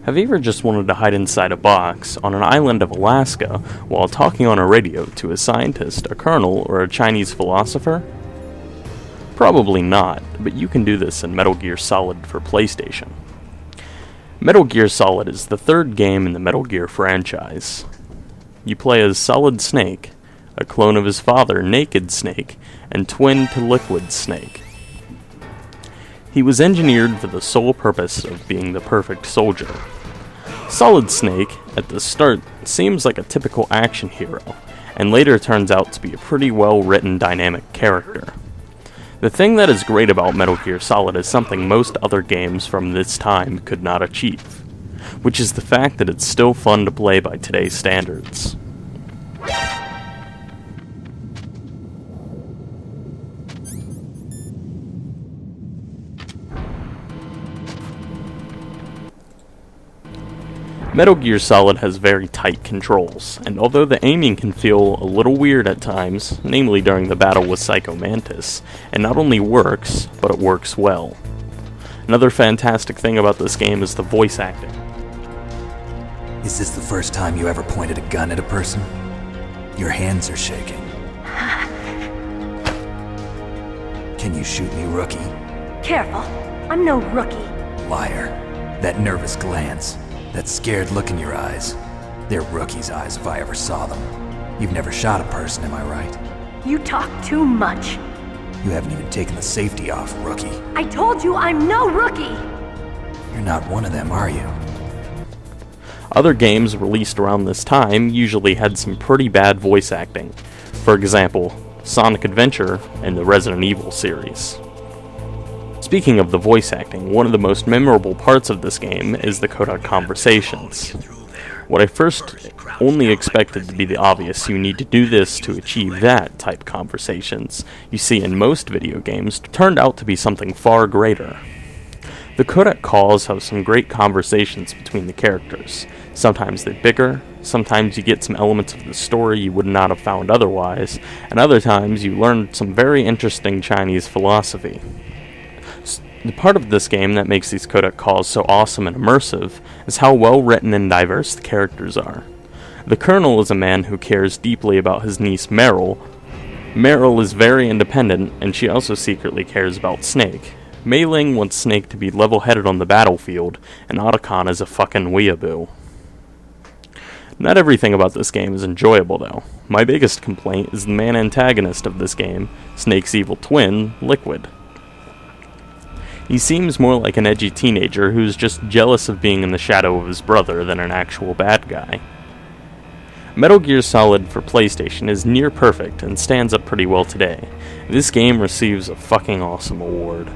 Have you ever just wanted to hide inside a box on an island of Alaska while talking on a radio to a scientist, a colonel, or a Chinese philosopher? Probably not, but you can do this in Metal Gear Solid for PlayStation. Metal Gear Solid is the third game in the Metal Gear franchise. You play as Solid Snake, a clone of his father, Naked Snake, and twin to Liquid Snake. He was engineered for the sole purpose of being the perfect soldier. Solid Snake, at the start, seems like a typical action hero, and later turns out to be a pretty well-written dynamic character. The thing that is great about Metal Gear Solid is something most other games from this time could not achieve, which is the fact that it's still fun to play by today's standards. Metal Gear Solid has very tight controls, and although the aiming can feel a little weird at times, namely during the battle with Psycho Mantis, it not only works, but it works well. Another fantastic thing about this game is the voice acting. Is this the first time you ever pointed a gun at a person? Your hands are shaking. Can you shoot me, rookie? Careful, I'm no rookie. Liar. That nervous glance. That scared look in your eyes. They're rookie's eyes if I ever saw them. You've never shot a person, am I right? You talk too much. You haven't even taken the safety off, rookie. I told you I'm no rookie! You're not one of them, are you? Other games released around this time usually had some pretty bad voice acting. For example, Sonic Adventure and the Resident Evil series. Speaking of the voice acting, one of the most memorable parts of this game is the codec conversations. What I first only expected to be the obvious "you need to do this to achieve that" type conversations you see in most video games turned out to be something far greater. The codec calls have some great conversations between the characters. Sometimes they bicker, sometimes you get some elements of the story you would not have found otherwise, and other times you learn some very interesting Chinese philosophy. The part of this game that makes these codec calls so awesome and immersive is how well written and diverse the characters are. The Colonel is a man who cares deeply about his niece Meryl. Meryl is very independent, and she also secretly cares about Snake. Mei Ling wants Snake to be level-headed on the battlefield, and Otacon is a fucking weeaboo. Not everything about this game is enjoyable though. My biggest complaint is the main antagonist of this game, Snake's evil twin, Liquid. He seems more like an edgy teenager who's just jealous of being in the shadow of his brother than an actual bad guy. Metal Gear Solid for PlayStation is near perfect and stands up pretty well today. This game receives a fucking awesome award.